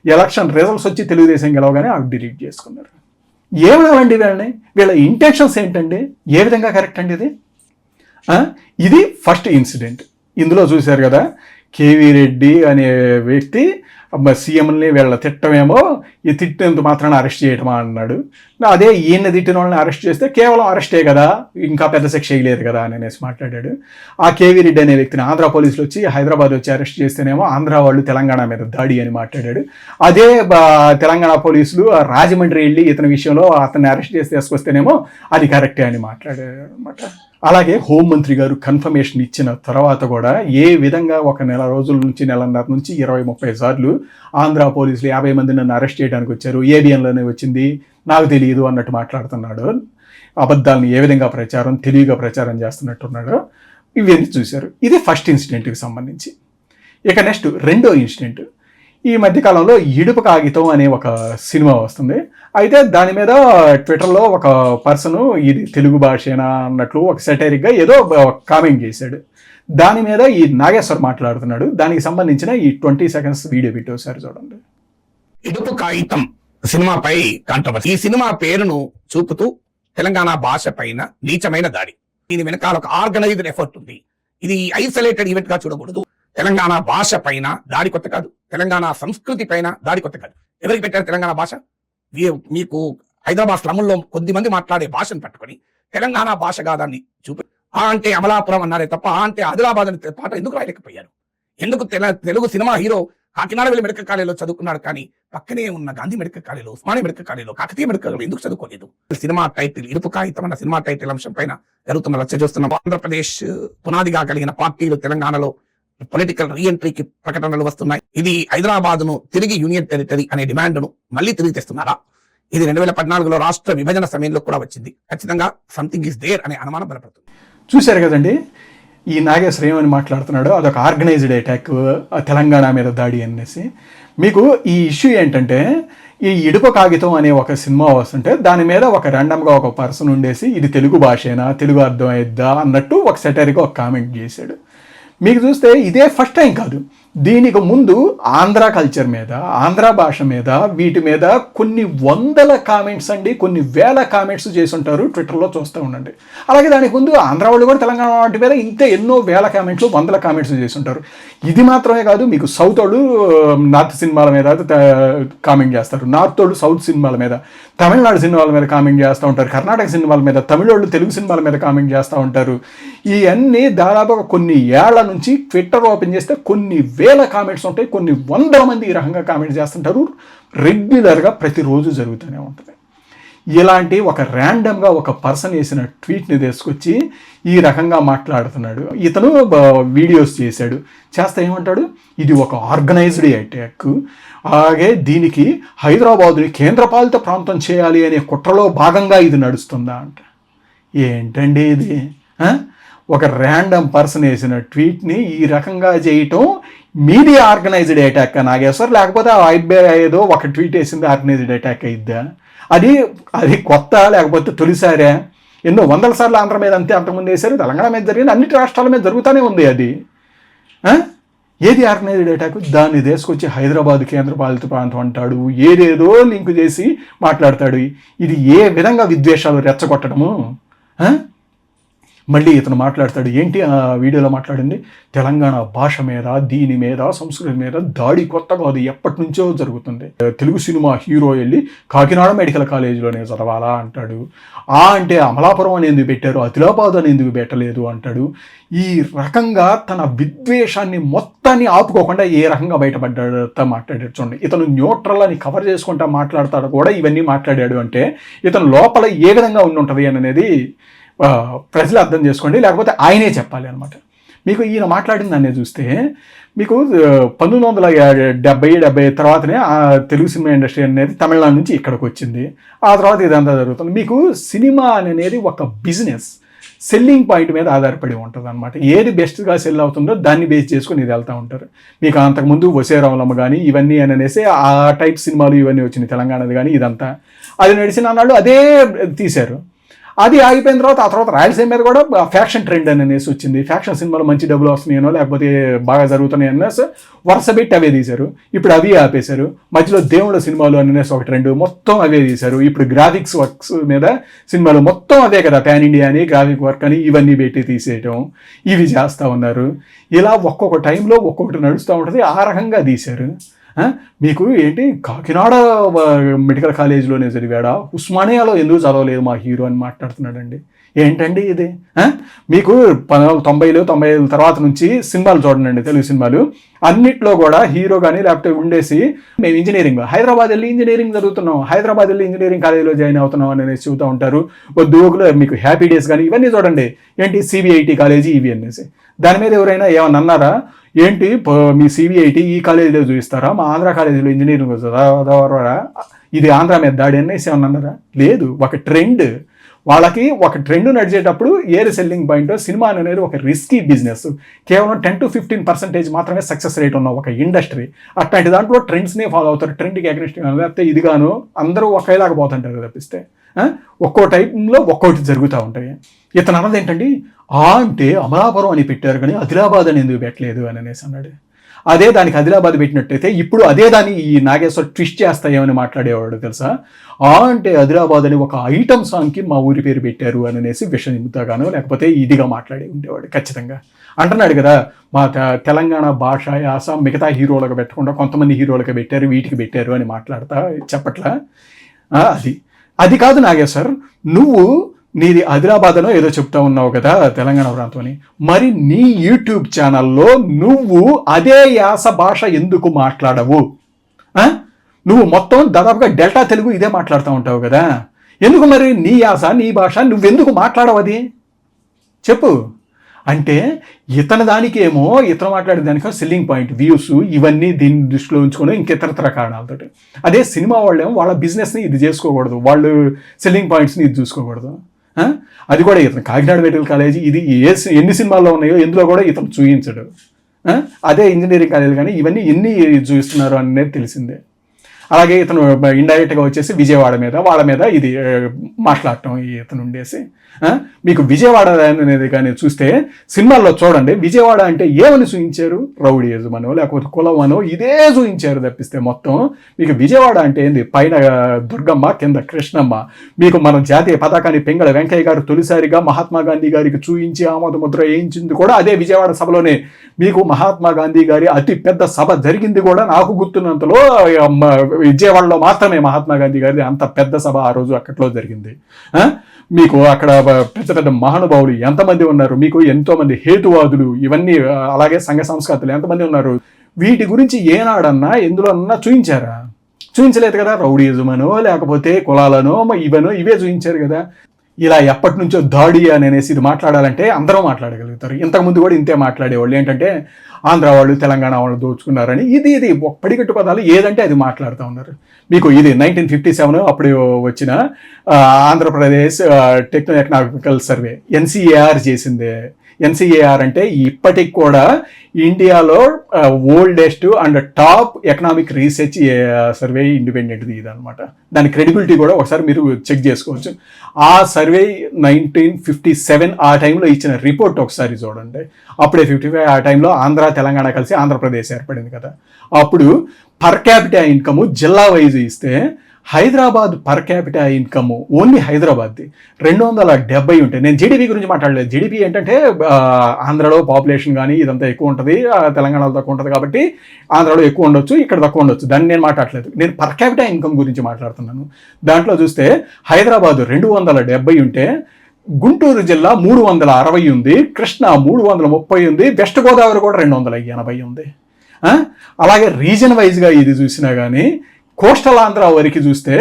ఎలక్షన్ రిజల్ట్స్ వచ్చి తెలుగుదేశం గెలవగానే ఆవిడ డిలీట్ చేసుకున్నారు. ఏమనాలండి వీళ్ళ ఇంటెన్షన్స్ ఏంటండి? ఏ విధంగా కరెక్ట్ అండి ఇది? ఇది ఫస్ట్ ఇన్సిడెంట్. ఇందులో చూశారు కదా, కేవీ రెడ్డి అనే వ్యక్తి సీఎంని వీళ్ళ తిట్టమేమో, ఈ తిట్టినందుకు మాత్రాన్ని అరెస్ట్ చేయటమా అన్నాడు. అదే ఈయన తిట్టిన వాళ్ళని అరెస్ట్ చేస్తే కేవలం అరెస్టే కదా, ఇంకా పెద్ద శిక్ష వేయలేదు కదా అని అనేసి మాట్లాడాడు. ఆ కేవీ రెడ్డి అనే వ్యక్తిని ఆంధ్ర పోలీసులు వచ్చి హైదరాబాద్ వచ్చి అరెస్ట్ చేస్తేనేమో ఆంధ్ర వాళ్ళు తెలంగాణ మీద దాడి అని మాట్లాడాడు. అదే తెలంగాణ పోలీసులు రాజమండ్రి వెళ్ళి ఇతని విషయంలో అతన్ని అరెస్ట్ చేసి తీసుకొస్తేనేమో అది కరెక్టే అని మాట్లాడాడు అనమాట. అలాగే హోంమంత్రి గారు కన్ఫర్మేషన్ ఇచ్చిన తర్వాత కూడా ఏ విధంగా ఒక నెల రోజుల నుంచి, నెలన్నర నుంచి 20-30 సార్లు ఆంధ్ర పోలీసులు 50 మంది నన్ను అరెస్ట్ చేయడానికి వచ్చారు, ఏబిఎన్లోనే వచ్చింది, నాకు తెలియదు అన్నట్టు మాట్లాడుతున్నాడు. అబద్ధాలను ఏ విధంగా తెలివిగా ప్రచారం చేస్తున్నట్టున్నాడు. ఇవన్నీ చూశారు. ఇది ఫస్ట్ ఇన్సిడెంట్కి సంబంధించి. ఇక నెక్స్ట్ రెండో ఇన్సిడెంట్, ఈ మధ్యకాలంలో ఇడుపు కాగితం అనే ఒక సినిమా వస్తుంది. అయితే దాని మీద ట్విట్టర్లో ఒక పర్సను ఇది తెలుగు భాషేనా అన్నట్లు ఒక సెటైరిక్గా ఏదో కామెంట్ చేశాడు. దాని మీద ఈ నాగేశ్వర్ మాట్లాడుతున్నాడు. దానికి సంబంధించిన ఈ 20 seconds వీడియో పెట్టి ఒకసారి చూడండి. ఇడుపు కాగితం సినిమాపై కాంట్రవర్సీ. ఈ సినిమా పేరును చూపుతూ తెలంగాణ భాష పైన నీచమైన దాడి, దీని వెనకాల ఒక ఆర్గనైజ్డ్ ఎఫర్ట్ ఉంది. ఇది ఐసోలేటెడ్ ఈవెంట్ గా చూడకూడదు. తెలంగాణ భాష పైన దాడి కొత్త కాదు, తెలంగాణ సంస్కృతి పైన దాడి కొత్త కాదు. ఎవరికి పెట్టారు తెలంగాణ భాష? మీకు హైదరాబాద్ స్లముల్లో కొద్దిమంది మాట్లాడే భాషను పట్టుకొని తెలంగాణ భాషగా దాన్ని చూపి ఆ అంటే అమలాపురం అన్నారే తప్ప ఆ అంటే ఆదిలాబాద్ అనే పాట ఎందుకు రాయలేకపోయారు? ఎందుకు తెలుగు సినిమా హీరో కాకినాడ వెళ్ళి మెడికల్ కాలేజీలో చదువుకున్నాడు, కానీ పక్కనే ఉన్న గాంధీ మెడికల్ కాలేజీలో, ఉస్మానియా మెడికల్ కాలేజీలో, కాకతీయ మెడికల్ కాలేజీలో ఎందుకు చదువుకోలేదు? సినిమా టైటిల్ ఇరుపు కాగితం అన్న సినిమా టైటిల్ అంశం పైన జరుగుతున్న రచ్చ చూస్తున్నాం. ఆంధ్రప్రదేశ్ పునాదిగా కలిగిన పార్టీలు తెలంగాణలో పొలిటికల్ రీఎంట్రీకి ప్రకటనలు వస్తున్నాయి. ఇది హైదరాబాద్ ను తిరిగి యూనియన్ టెరిటరీ అనే డిమాండ్ ను మళ్ళీ తిరిగి తెస్తున్నారా? ఇది 2014లో రాష్ట్ర విభజన సమయంలో కూడా వచ్చింది. ఖచ్చితంగా సంథింగ్ ఈస్ దేర్ అనే అనుమానం బలపడుతుంది. చూశారు కదండి, ఈ నాగేశ్వర ఏమని మాట్లాడుతున్నాడు, అదొక ఆర్గనైజ్డ్ అటాక్ తెలంగాణ మీద దాడి అనేసి. మీకు ఈ ఇష్యూ ఏంటంటే, ఈ ఇడుప కాగితం అనే ఒక సినిమా వస్తుంటే దాని మీద ఒక ర్యాండమ్గా ఒక పర్సన్ ఉండేసి ఇది తెలుగు భాషేనా, తెలుగు అర్థం అయిద్దా అన్నట్టు ఒక సెటరీగా ఒక కామెంట్ చేశాడు. మీకు చూస్తే ఇదే ఫస్ట్ టైం కాదు. దీనికి ముందు ఆంధ్ర కల్చర్ మీద, ఆంధ్ర భాష మీద, వీటి మీద కొన్ని వందల కామెంట్స్ అండి, కొన్ని వేల కామెంట్స్ చేసి ఉంటారు. ట్విట్టర్లో చూస్తూ ఉండండి. అలాగే దానికి ముందు ఆంధ్ర వాళ్ళు కూడా తెలంగాణ వాటి మీద ఇంతే ఎన్నో వేల కామెంట్లు, వందల కామెంట్స్ చేసి ఉంటారు. ఇది మాత్రమే కాదు, మీకు సౌత్ వాళ్ళు నార్త్ సినిమాల మీద కామెంట్ చేస్తారు, నార్త్ వాళ్ళు సౌత్ సినిమాల మీద, తమిళనాడు సినిమాల మీద కామెంట్ చేస్తూ ఉంటారు, కర్ణాటక సినిమాల మీద, తమిళ వాళ్ళు తెలుగు సినిమాల మీద కామెంట్ చేస్తూ ఉంటారు. ఇవన్నీ దాదాపుగా కొన్ని ఏళ్ల నుంచి ట్విట్టర్ ఓపెన్ చేస్తే కొన్ని వేల కామెంట్స్ ఉంటాయి, కొన్ని వందల మంది ఈ రకంగా కామెంట్స్ చేస్తుంటారు. రెగ్యులర్గా ప్రతిరోజు జరుగుతూనే ఉంటుంది. ఇలాంటి ఒక ర్యాండమ్గా ఒక పర్సన్ వేసిన ట్వీట్ని తీసుకొచ్చి ఈ రకంగా మాట్లాడుతున్నాడు. ఇతను వీడియోస్ చేశాడు, చేస్తే ఏమంటాడు, ఇది ఒక ఆర్గనైజ్డ్ అటాక్, అలాగే దీనికి హైదరాబాదుని కేంద్రపాలిత ప్రాంతం చేయాలి అనే కుట్రలో భాగంగా ఇది నడుస్తుందా అంట. ఏంటండి ఇది? ఒక ర్యాండమ్ పర్సన్ వేసిన ట్వీట్ని ఈ రకంగా చేయటం మీడియా ఆర్గనైజ్డ్ అటాక్ నాగేశ్వర్, లేకపోతే ఏదో ఒక ట్వీట్ వేసింది ఆర్గనైజ్డ్ అటాక్ అయిద్దా? అది కొత్త, లేకపోతే తొలిసారా? ఎన్నో వందల సార్లు ఆంధ్ర మీద అంతే అంతకుముందు వేశారు, తెలంగాణ మీద జరిగింది, అన్ని రాష్ట్రాల మీద జరుగుతూనే ఉంది. అది ఏది ఆర్గనైజ్డ్ అటాక్? దాన్ని తీసుకొచ్చి హైదరాబాద్ కేంద్రపాలిత ప్రాంతం అంటాడు, ఏదేదో లింక్ చేసి మాట్లాడతాడు. ఇది ఏ విధంగా విద్వేషాలు రెచ్చగొట్టడము? మళ్ళీ ఇతను మాట్లాడతాడు, ఏంటి ఆ వీడియోలో మాట్లాడింది, తెలంగాణ భాష మీద, దీని మీద, సంస్కృతి మీద దాడి కొత్త కాదు, ఎప్పటి నుంచో జరుగుతుంది. తెలుగు సినిమా హీరో వెళ్ళి కాకినాడ మెడికల్ కాలేజీలోనే చదవాలా అంటాడు. అంటే అమలాపురం అని ఎందుకు పెట్టారు, ఆదిలాబాద్ అని ఎందుకు పెట్టలేదు అంటాడు. ఈ రకంగా తన విద్వేషాన్ని మొత్తాన్ని ఆపుకోకుండా ఏ రకంగా బయటపడ్డా మాట్లాడాడు. చూడండి, ఇతను న్యూట్రల్ అని కవర్ చేసుకుంటా మాట్లాడతాడు కూడా ఇవన్నీ మాట్లాడాడు అంటే ఇతను లోపల ఏ విధంగా ఉండి ఉంటుంది అనేది ప్రజలు అర్థం చేసుకోండి, లేకపోతే ఆయనే చెప్పాలి అనమాట. మీకు ఈయన మాట్లాడిన దాన్ని చూస్తే మీకు 1970 తర్వాతనే ఆ తెలుగు సినిమా ఇండస్ట్రీ అనేది తమిళనాడు నుంచి ఇక్కడికి వచ్చింది. ఆ తర్వాత ఇదంతా జరుగుతుంది. మీకు సినిమా అనేది ఒక బిజినెస్, సెల్లింగ్ పాయింట్ మీద ఆధారపడి ఉంటుంది అనమాట. ఏది బెస్ట్గా సెల్ అవుతుందో దాన్ని బేస్ చేసుకుని ఇది వెళ్తూ ఉంటారు. మీకు అంతకుముందు వసేరావులమ్మ కానీ ఇవన్నీ అని అనేసి ఆ టైప్ సినిమాలు ఇవన్నీ వచ్చినాయి, తెలంగాణది కానీ ఇదంతా అది నడిచిన నాళ్ళు అదే తీశారు. అది ఆగిపోయిన తర్వాత ఆ తర్వాత రాయలసీమ మీద కూడా ఫ్యాక్షన్ ట్రెండ్ అని అనేసి వచ్చింది. ఫ్యాక్షన్ సినిమాలు మంచి డబ్బులు వస్తున్నాయనో లేకపోతే బాగా జరుగుతున్నాయి అనేసి వరుస పెట్టి అవే తీశారు. ఇప్పుడు అవి ఆపేశారు. మధ్యలో దేవుళ్ళ సినిమాలు అనేసి ఒక ట్రెండ్, మొత్తం అవే తీశారు. ఇప్పుడు గ్రాఫిక్స్ వర్క్స్ మీద సినిమాలు మొత్తం అదే కదా, పాన్ ఇండియా అని, గ్రాఫిక్ వర్క్ అని ఇవన్నీ పెట్టి తీసేయటం, ఇవి చేస్తూ ఉన్నారు. ఇలా ఒక్కొక్క టైంలో ఒక్కొక్కటి నడుస్తూ ఉంటుంది. ఆ రకంగా తీశారు. మీకు ఏంటి, కాకినాడ మెడికల్ కాలేజీలోనే చదివాడా, ఉస్మానియాలో ఎందుకు చదవలేదు మా హీరో అని మాట్లాడుతున్నాడండి. ఏంటండి ఇది? మీకు 1990 95 తర్వాత నుంచి సినిమాలు చూడండి, తెలుగు సినిమాలు అన్నిట్లో కూడా హీరో కానీ లేకపోతే ఉండేసి మేము ఇంజనీరింగ్ హైదరాబాద్ వెళ్ళి ఇంజనీరింగ్ చదువుతున్నాం, హైదరాబాద్ వెళ్ళి ఇంజనీరింగ్ కాలేజీలో జాయిన్ అవుతున్నాం అనేసి చెబుతూ ఉంటారు. దూకులు మీకు హ్యాపీ డేస్ కానీ ఇవన్నీ చూడండి, ఏంటి సిబిఐటి కాలేజీ ఇవి అనేసి. దాని మీద ఎవరైనా ఏమన్నా అన్నారా? ఏంటి మీ సిబిఐటి ఈ కాలేజీలో చూపిస్తారా, మా ఆంధ్ర కాలేజీలో ఇంజనీరింగ్ చదవరా, ఇది ఆంధ్ర మీద దాడి అనేసి ఏమన్నా అన్నారా? లేదు. ఒక ట్రెండ్, వాళ్ళకి ఒక ట్రెండ్ నడిచేటప్పుడు ఏది సెల్లింగ్ పాయింట్. సినిమా అనేది ఒక రిస్కీ బిజినెస్, కేవలం 10 to 15% మాత్రమే సక్సెస్ రేట్ ఉన్న ఒక ఇండస్ట్రీ. అట్లాంటి దాంట్లో ట్రెండ్స్నే ఫాలో అవుతారు. ట్రెండ్కి అగ్నెస్ట్ లేకపోతే ఇదిగాను అందరూ ఒకేలాగా పోతుంటారు తప్పిస్తే. ఒక్కో టైంలో ఒక్కోటి జరుగుతూ ఉంటాయి. ఇతను అన్నది ఏంటండి, అంటే అమలాపురం అని పెట్టారు కానీ ఆదిలాబాద్ అని ఎందుకు పెట్టలేదు అని అనేసి అన్నాడు. అదే దానికి ఆదిలాబాద్ పెట్టినట్టయితే ఇప్పుడు అదే దాన్ని ఈ నాగేశ్వర్ ట్విస్ట్ చేస్తాయేమని మాట్లాడేవాడు తెలుసా. అంటే ఆదిలాబాద్ అని ఒక ఐటమ్ సాంగ్కి మా ఊరి పేరు పెట్టారు అని అనేసి విషయం నిమిత్తగానో లేకపోతే ఇదిగా మాట్లాడి ఉండేవాడు ఖచ్చితంగా. అంటున్నాడు కదా, మా తెలంగాణ భాష యాస మిగతా హీరోలకు పెట్టకుండా కొంతమంది హీరోలకు పెట్టారు, వీటికి పెట్టారు అని మాట్లాడతా చెప్పట్లా. అది కాదు నాగేశ్వర్, నువ్వు నీది ఆదిలాబాద్లో ఏదో చెప్తా ఉన్నావు కదా తెలంగాణ ప్రాంతం అని, మరి నీ యూట్యూబ్ ఛానల్లో నువ్వు అదే యాస భాష ఎందుకు మాట్లాడవు? నువ్వు మొత్తం దాదాపుగా డెల్టా తెలుగు ఇదే మాట్లాడుతూ ఉంటావు కదా, ఎందుకు మరి నీ యాస నీ భాష నువ్వెందుకు మాట్లాడవు? అది చెప్పు. అంటే ఇతని దానికేమో ఇతను మాట్లాడే దానికేమో సెల్లింగ్ పాయింట్, వ్యూస్, ఇవన్నీ దీన్ని దృష్టిలో ఉంచుకొని ఇంకితరతర కారణాలతోటి. అదే సినిమా వాళ్ళేమో వాళ్ళ బిజినెస్ని ఇది చేసుకోకూడదు, వాళ్ళు సెల్లింగ్ పాయింట్స్ని ఇది చూసుకోకూడదు. అది కూడా ఇతను కాకినాడ మెడికల్ కాలేజీ ఇది ఎన్ని సినిమాల్లో ఉన్నాయో ఎందులో కూడా ఇతను చూపించడు. అదే ఇంజనీరింగ్ కాలేజీ కానీ ఇవన్నీ ఎన్ని చూపిస్తున్నారు అనేది తెలిసిందే. అలాగే ఇతను ఇండైరెక్ట్గా వచ్చేసి విజయవాడ మీద వాళ్ళ మీద ఇది మాట్లాడటం ఇతను ఉండేసి. మీకు విజయవాడ అనేది కానీ చూస్తే సినిమాల్లో చూడండి, విజయవాడ అంటే ఏమని చూపించారు? రౌడీయిజం అనో లేకపోతే కులం అనో ఇదే చూపించారు తప్పిస్తే మొత్తం మీకు విజయవాడ అంటే ఏంది? పైన దుర్గమ్మ కింద కృష్ణమ్మ. మీకు మన జాతీయ పతాకాన్ని పెంగళ వెంకయ్య గారు తొలిసారిగా మహాత్మా గాంధీ గారికి చూయించి ఆమోద ముద్ర వేయించింది కూడా అదే విజయవాడ సభలోనే. మీకు మహాత్మా గాంధీ గారి అతి పెద్ద సభ జరిగింది కూడా నాకు గుర్తున్నంతలో విజయవాడలో మాత్రమే. మహాత్మా గాంధీ గారి అంత పెద్ద సభ ఆ రోజు అక్కట్లో జరిగింది. మీకు అక్కడ పెద్ద పెద్ద మహానుభావులు ఎంతమంది ఉన్నారు, మీకు ఎంతోమంది హేతువాదులు, ఇవన్నీ అలాగే సంఘ సంస్కర్తలు ఎంతమంది ఉన్నారు. వీటి గురించి ఏనాడన్నా ఎందులోనన్నా చూపించారా? చూపించలేదు కదా. రౌడీయిజం అనో లేకపోతే కులాలనో ఇవనో ఇవే చూపించారు కదా. ఇలా ఎప్పటి నుంచో దాడి అని అనేసి ఇది మాట్లాడాలంటే అందరూ మాట్లాడగలుగుతారు. ఇంతకుముందు కూడా ఇంతే మాట్లాడేవాళ్ళు, ఏంటంటే ఆంధ్ర వాళ్ళు తెలంగాణ వాళ్ళు దోచుకున్నారని. ఇది పడికట్టు పదాలు ఏదంటే అది మాట్లాడుతూ ఉన్నారు. మీకు ఇది 1957 అప్పుడు వచ్చిన ఆంధ్రప్రదేశ్ టెక్నో ఎకనామికల్ సర్వే ఎన్సీఏఆర్ చేసిందే. ఎన్సీఏఆర్ అంటే ఇప్పటికి కూడా ఇండియాలో oldest and top economic research survey ఇండిపెండెంట్ది ఇదనమాట. దాని క్రెడిబిలిటీ కూడా ఒకసారి మీరు చెక్ చేసుకోవచ్చు. ఆ సర్వే 1957 ఆ టైంలో ఇచ్చిన రిపోర్ట్ ఒకసారి చూడండి. అప్పుడే 55 ఆ టైంలో ఆంధ్ర తెలంగాణ కలిసి ఆంధ్రప్రదేశ్ ఏర్పడింది కదా. అప్పుడు పర్ క్యాపిటా ఇన్కమ్ జిల్లా వైజ్ ఇస్తే Hyderabad per capita income only హైదరాబాద్ది 270 ఉంటాయి. నేను జీడిపి గురించి మాట్లాడలేదు. జీడిపి ఏంటంటే ఆంధ్రలో పాపులేషన్ కానీ ఇదంతా ఎక్కువ ఉంటుంది, తెలంగాణలో తక్కువ ఉంటుంది కాబట్టి ఆంధ్రలో ఎక్కువ ఉండొచ్చు, ఇక్కడ తక్కువ ఉండొచ్చు. దాన్ని నేను మాట్లాడలేదు. నేను పర్ క్యాపిటా ఇన్కమ్ గురించి మాట్లాడుతున్నాను. దాంట్లో చూస్తే హైదరాబాద్ 270 ఉంటే గుంటూరు జిల్లా 360 ఉంది, కృష్ణా 330 ఉంది, వెస్ట్ గోదావరి కూడా 280 ఉంది. అలాగే రీజన్ వైజ్గా ఇది చూసినా కానీ కోస్టల్ ఆంధ్ర వరకు చూస్తే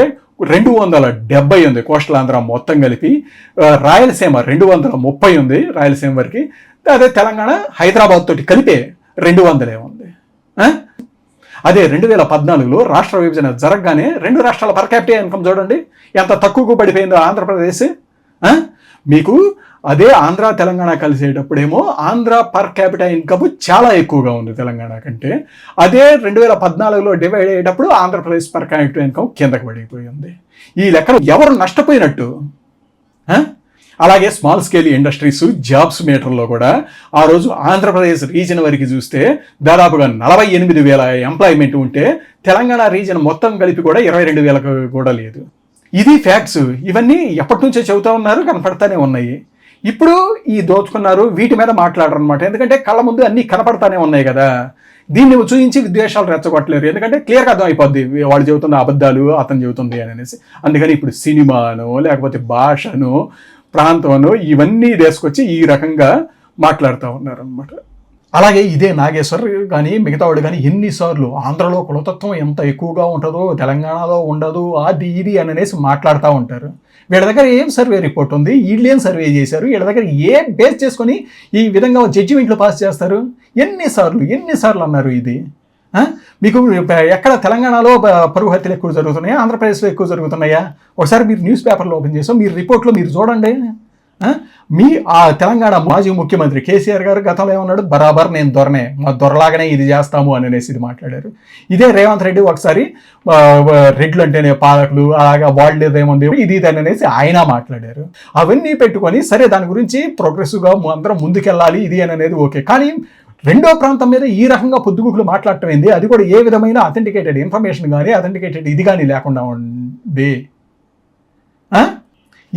270 ఉంది కోస్టల్ ఆంధ్ర మొత్తం కలిపి. రాయలసీమ 230 ఉంది రాయలసీమ వరకు. అదే తెలంగాణ హైదరాబాద్ తోటి కలిపే 200 ఉంది. అదే 2014లో రాష్ట్ర విభజన జరగగానే 2 రాష్ట్రాల పర్ క్యాపిటల్ ఇన్కమ్ చూడండి ఎంత తక్కువకు పడిపోయిందో ఆంధ్రప్రదేశ్. మీకు అదే ఆంధ్ర తెలంగాణ కలిసేటప్పుడేమో ఆంధ్ర పర్ క్యాపిటల్ ఇన్కమ్ చాలా ఎక్కువగా ఉంది తెలంగాణ కంటే. అదే 2014లో డివైడ్ అయ్యేటప్పుడు ఆంధ్రప్రదేశ్ పర్ క్యాపిటల్ ఇన్కమ్ కిందకు పడిపోయింది. ఈ లెక్కలు ఎవరు నష్టపోయినట్టు? అలాగే స్మాల్ స్కేల్ ఇండస్ట్రీస్ జాబ్స్ మీటర్లో కూడా ఆ రోజు ఆంధ్రప్రదేశ్ రీజన్ వరకు చూస్తే దాదాపుగా 48,000 ఎంప్లాయ్మెంట్ ఉంటే తెలంగాణ రీజన్ మొత్తం కలిపి కూడా 22,000 కూడా లేదు. ఇది ఫ్యాక్ట్స్. ఇవన్నీ ఎప్పటి నుంచో చెబుతూ ఉన్నారు, కనపడతానే ఉన్నాయి. ఇప్పుడు ఈ దోచుకున్నారు వీటి మీద మాట్లాడరు అనమాట. ఎందుకంటే కళ్ళ ముందు అన్నీ కనపడతానే ఉన్నాయి కదా. దీన్ని చూపించి విద్వేషాలు రెచ్చగొట్టలేరు, ఎందుకంటే క్లియర్గా అర్థం అయిపోద్ది వాళ్ళు చెబుతున్న అబద్ధాలు అతను చెబుతుంది అని అనేసి. అందుకని ఇప్పుడు సినిమాను లేకపోతే భాషను ప్రాంతమును ఇవన్నీ తీసుకొచ్చి ఈ రకంగా మాట్లాడుతూ ఉన్నారు అనమాట. అలాగే ఇదే నాగేశ్వర్ కానీ మిగతా వాడు కానీ ఎన్నిసార్లు ఆంధ్రలో కులతత్వం ఎంత ఎక్కువగా ఉంటుందో తెలంగాణలో ఉండదు అది ఇది అని అనేసి మాట్లాడుతూ ఉంటారు. వీళ్ళ దగ్గర ఏం సర్వే రిపోర్ట్ ఉంది, వీళ్ళు ఏం సర్వే చేశారు, వీళ్ళ దగ్గర ఏ బేస్ చేసుకొని ఈ విధంగా జడ్జిమెంట్లు పాస్ చేస్తారు? ఎన్నిసార్లు అన్నారు ఇది? మీకు ఎక్కడ తెలంగాణలో పరువు హత్యలు ఎక్కువ జరుగుతున్నాయా, ఆంధ్రప్రదేశ్లో ఎక్కువ జరుగుతున్నాయా? ఒకసారి మీరు న్యూస్ పేపర్లో ఓపెన్ చేసాం, మీరు రిపోర్ట్లో మీరు చూడండి. మీ ఆ తెలంగాణ మాజీ ముఖ్యమంత్రి కేసీఆర్ గారు గతంలో ఏమన్నాడు? బరాబర్ నేను దొరనే, మా దొరలాగానే ఇది చేస్తాము అని అనేసి ఇది మాట్లాడారు. ఇదే రేవంత్ రెడ్డి ఒకసారి రెడ్లు అంటేనే పాలకులు అలాగా వాళ్ళు ఏముంది ఇది అని అనేసి ఆయన మాట్లాడారు. అవన్నీ పెట్టుకొని సరే దాని గురించి ప్రోగ్రెసివ్గా అందరం ముందుకెళ్ళాలి ఇది అని అనేది ఓకే. కానీ రెండో ప్రాంతం మీద ఈ రకంగా పొద్దుగుకులు మాట్లాడటం ఏంది, అది కూడా ఏ విధమైన అథెంటికేటెడ్ ఇన్ఫర్మేషన్ కానీ అథెంటికేటెడ్ ఇది కానీ లేకుండా ఉంది.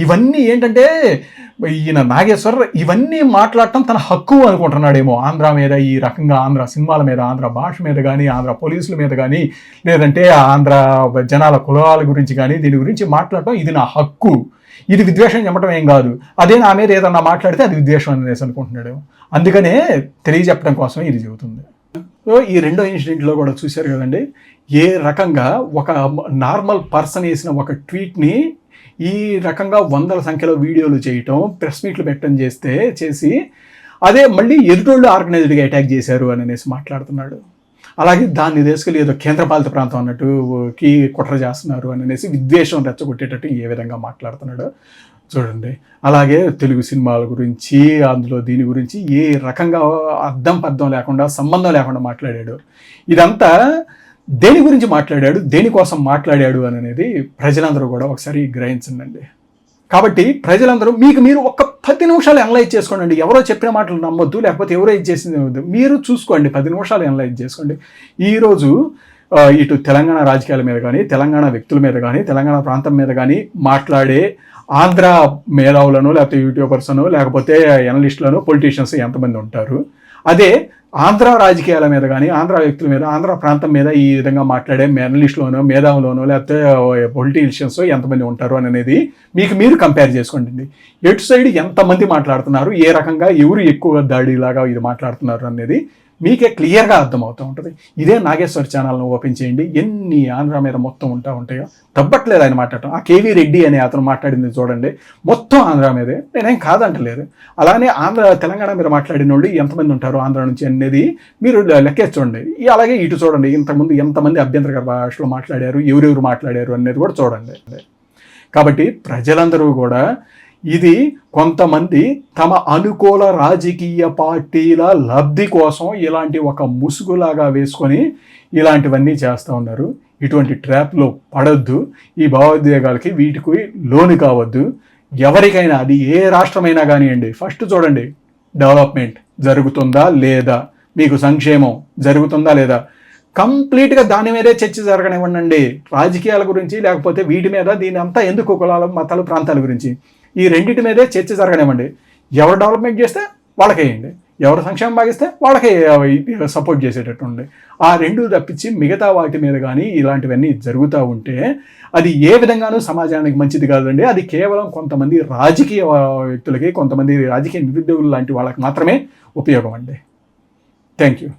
ఇవన్నీ ఏంటంటే ఈయన నాగేశ్వర్ ఇవన్నీ మాట్లాడటం తన హక్కు అనుకుంటున్నాడేమో. ఆంధ్ర మీద ఈ రకంగా, ఆంధ్ర సినిమాల మీద, ఆంధ్ర భాష మీద కానీ, ఆంధ్ర పోలీసుల మీద కానీ, లేదంటే ఆంధ్ర జనాల కులాల గురించి కానీ దీని గురించి మాట్లాడటం ఇది నా హక్కు, ఇది విద్వేషం చెప్పడం ఏం కాదు, అదే నా మీద ఏదన్నా మాట్లాడితే అది విద్వేషం అనేసి అనుకుంటున్నాడు. అందుకనే తెలియజెప్పడం కోసం ఇది చెబుతుంది. సో ఈ రెండో ఇన్సిడెంట్లో కూడా చూశారు కదండి, ఏ రకంగా ఒక నార్మల్ పర్సన్ వేసిన ఒక ట్వీట్ని ఈ రకంగా వందల సంఖ్యలో వీడియోలు చేయటం, ప్రెస్ మీట్లు పెట్టడం చేసి అదే మళ్ళీ ఎదుటోళ్ళు ఆర్గనైజ్డ్గా అటాక్ చేశారు అని అనేసి మాట్లాడుతున్నాడు. అలాగే దాన్ని తీసుకెళ్ళి ఏదో కేంద్రపాలిత ప్రాంతం అన్నట్టు కుట్ర చేస్తున్నారు అని అనేసి విద్వేషం రెచ్చగొట్టేటట్టు ఏ విధంగా మాట్లాడుతున్నాడు చూడండి. అలాగే తెలుగు సినిమాల గురించి, అందులో దీని గురించి ఏ రకంగా అర్థం పర్థం లేకుండా, సంబంధం లేకుండా మాట్లాడాడు. ఇదంతా దేని గురించి మాట్లాడాడు, దేనికోసం మాట్లాడాడు అని అనేది ప్రజలందరూ కూడా ఒకసారి గ్రహించండి. కాబట్టి ప్రజలందరూ మీరు ఒక్క 10 నిమిషాలు అనలైజ్ చేసుకోండి. ఎవరో చెప్పిన మాటలు నమ్మొద్దు, లేకపోతే ఎవరో ఇది చేసింది వద్దు, మీరు చూసుకోండి, 10 నిమిషాలు అనలైజ్ చేసుకోండి. ఈరోజు ఇటు తెలంగాణ రాజకీయాల మీద కానీ, తెలంగాణ వ్యక్తుల మీద కానీ, తెలంగాణ ప్రాంతం మీద కానీ మాట్లాడే ఆంధ్ర మేధావులను, లేకపోతే యూట్యూబర్స్ను, లేకపోతే ఎనలిస్టులను, పొలిటీషియన్స్ ఎంతమంది ఉంటారు. అదే ఆంధ్ర రాజకీయాల మీద కానీ, ఆంధ్ర వ్యక్తుల మీద, ఆంధ్ర ప్రాంతం మీద ఈ విధంగా మాట్లాడే ఎనలిస్టులోనో, మేధావులోనో, లేకపోతే పొలిటీషియన్స్ ఎంతమంది ఉంటారు అనేది మీరు కంపేర్ చేసుకోండి. ఎటు సైడ్ ఎంతమంది మాట్లాడుతున్నారు, ఏ రకంగా ఎవరు ఎక్కువ దాడిలాగా ఇది మాట్లాడుతున్నారు అనేది మీకే క్లియర్గా అర్థమవుతూ ఉంటుంది. ఇదే నాగేశ్వర్ ఛానల్ను ఓపెన్ చేయండి, ఎన్ని ఆంధ్ర మీద మొత్తం ఉంటాయో. తప్పట్లేదు ఆయన మాట్లాడటం. ఆ కేవీ రెడ్డి అనే అతను మాట్లాడింది చూడండి, మొత్తం ఆంధ్ర మీదే, నేనేం కాదంటలేదు. అలానే తెలంగాణ మీద మాట్లాడిన వాళ్ళు ఎంతమంది ఉంటారు ఆంధ్ర నుంచి అనేది మీరు లెక్కేసి చూడండి. అలాగే ఇటు చూడండి, ఇంతకుముందు ఎంతమంది అభ్యంతరకర భాషలో మాట్లాడారు, ఎవరెవరు మాట్లాడారు అనేది కూడా చూడండి. కాబట్టి ప్రజలందరూ కూడా ఇది కొంతమంది తమ అనుకూల రాజకీయ పార్టీల లబ్ధి కోసం ఇలాంటి ఒక ముసుగులాగా వేసుకొని ఇలాంటివన్నీ చేస్తూ ఉన్నారు. ఇటువంటి ట్రాప్లో పడొద్దు, ఈ భావోద్వేగాలకి వీటికి లోను కావద్దు. ఎవరికైనా, అది ఏ రాష్ట్రమైనా కానివ్వండి, ఫస్ట్ చూడండి డెవలప్మెంట్ జరుగుతుందా లేదా, మీకు సంక్షేమం జరుగుతుందా లేదా, కంప్లీట్గా దాని మీదే చర్చ జరగనివ్వండి. రాజకీయాల గురించి లేకపోతే వీటి మీద దీని అంతా ఎందుకు, కులాల మతాలు ప్రాంతాల గురించి ఈ రెండింటి మీదే చర్చ జరగనివ్వండి. ఎవరు డెవలప్మెంట్ చేస్తే వాళ్ళకేయండి, ఎవరు సంక్షేమం భాగిస్తే వాళ్ళకే సపోర్ట్ చేసేటట్టు ఉండే. ఆ రెండు తప్పించి మిగతా వాటి మీద కానీ ఇలాంటివన్నీ జరుగుతూ ఉంటే అది ఏ విధంగానూ సమాజానికి మంచిది కాదండి. అది కేవలం కొంతమంది రాజకీయ వ్యక్తులకి, కొంతమంది రాజకీయ నిరుద్యోగులు లాంటి వాళ్ళకి మాత్రమే ఉపయోగం అండి. Thank you.